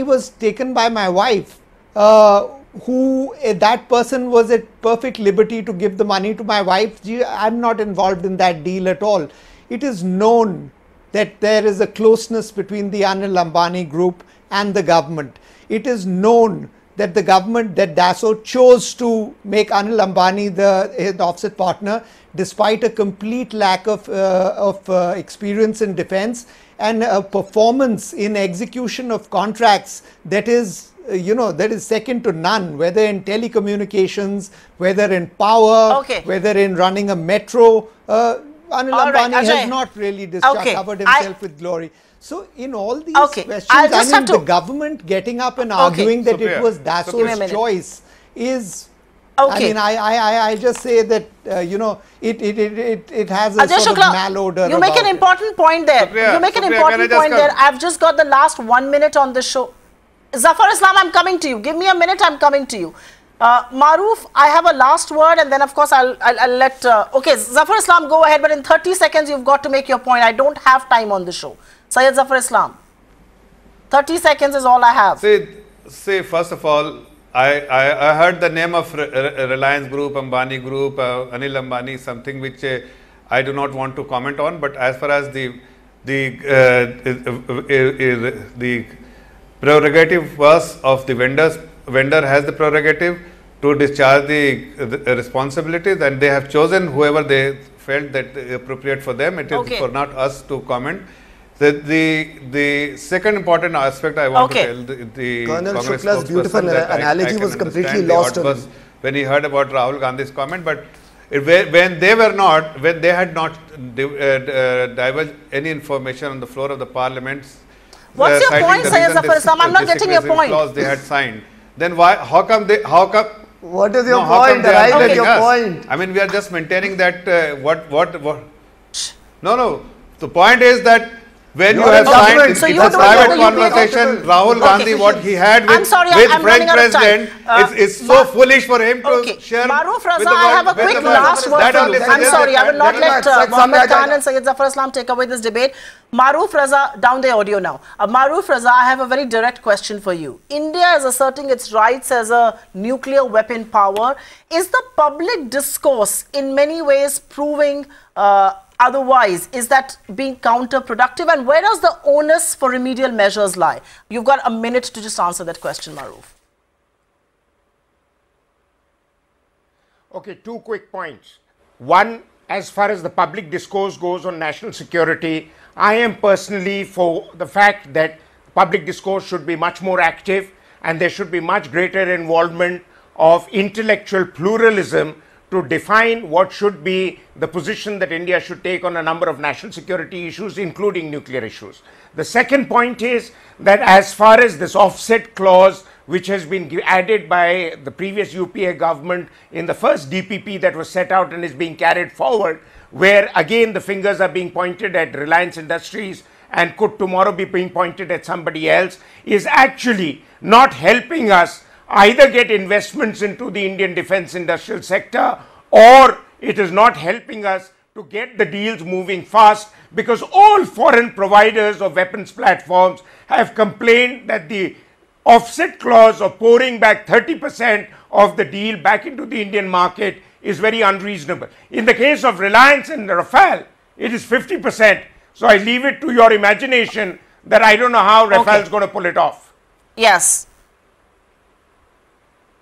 was taken by my wife, that person was at perfect liberty to give the money to my wife. I'm not involved in that deal at all. It is known that there is a closeness between the Anil Ambani group and the government. It is known that the government, that Dassault chose to make Anil Ambani the offset partner despite a complete lack of experience in defense and a performance in execution of contracts that is second to none, whether in telecommunications, whether in power, whether in running a metro. Anil Ambani has not really covered himself with glory. So in all these questions, I mean, the government getting up and arguing that it was Dassault's choice is, I mean, I just say that, it has a sort of malodor. You make an important point there. I've just got the last 1 minute on the show. Zafar Islam, I'm coming to you. Give me a minute, I'm coming to you. Maruf, I have a last word, and then of course I'll let, Zafar Islam, go ahead, but in 30 seconds you've got to make your point. I don't have time on the show. Syed Zafar Islam, 30 seconds is all I have. See, first of all, I heard the name of Reliance Group, Ambani Group, Anil Ambani, something which I do not want to comment on, but as far as the prerogative was of the vendor has the prerogative to discharge the responsibilities, and they have chosen whoever they felt that appropriate for them. It is for not us to comment. The second important aspect I want to tell the Colonel Congress Shukla's beautiful analogy was completely lost on me when he heard about Rahul Gandhi's comment, but when they had not divulged any information on the floor of the parliament. What's your point, Syed Zafar Islam? I'm not getting your point. Clause they had signed. Then how come? What is your point? Arrive at your point. I mean, we are just maintaining that No. The point is that When you are have in signed, government. it's So a you don't private know the UPA conversation. government. Rahul Gandhi, what he had with, I'm sorry, with I'm French running out of time. president is so foolish for him to Okay, share Maruf with Raza, the I have a world- with quick the world. last word That for only you. I'm suggests sorry, I will not that- let Mohammed Khan and Syed Zafar Islam take away this debate. Maruf Raza, down the audio now. Maruf Raza, I have a very direct question for you. India is asserting its rights as a nuclear weapon power. Is the public discourse in many ways proving otherwise? Is that being counterproductive? And where does the onus for remedial measures lie? You've got a minute to just answer that question, Maruf. Okay, two quick points. One, as far as the public discourse goes on national security, I am personally for the fact that public discourse should be much more active and there should be much greater involvement of intellectual pluralism to define what should be the position that India should take on a number of national security issues, including nuclear issues. The second point is that as far as this offset clause, which has been added by the previous UPA government in the first DPP that was set out and is being carried forward, where again the fingers are being pointed at Reliance Industries and could tomorrow be being pointed at somebody else, is actually not helping us either get investments into the Indian defense industrial sector, or it is not helping us to get the deals moving fast, because all foreign providers of weapons platforms have complained that the offset clause of pouring back 30% of the deal back into the Indian market is very unreasonable. In the case of Reliance and Rafale, it is 50%. So I leave it to your imagination that I don't know how Rafale is going to pull it off. Yes.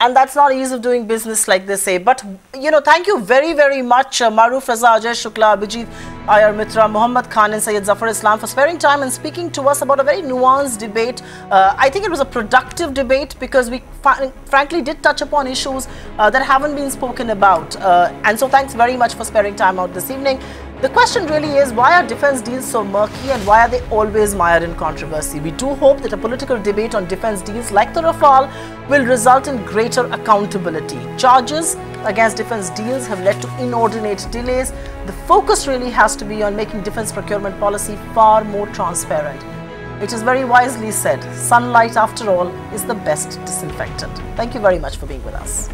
And that's not ease of doing business, like they say. But, you know, thank you very, very much, Maruf Raza, Ajay Shukla, Abhijit Iyer Mitra, Mohammed Khan and Syed Zafar Islam for sparing time and speaking to us about a very nuanced debate. I think it was a productive debate because we frankly did touch upon issues that haven't been spoken about. And so thanks very much for sparing time out this evening. The question really is, why are defense deals so murky and why are they always mired in controversy? We do hope that a political debate on defense deals like the Rafale will result in greater accountability. Charges against defense deals have led to inordinate delays. The focus really has to be on making defense procurement policy far more transparent. It is very wisely said, sunlight after all is the best disinfectant. Thank you very much for being with us.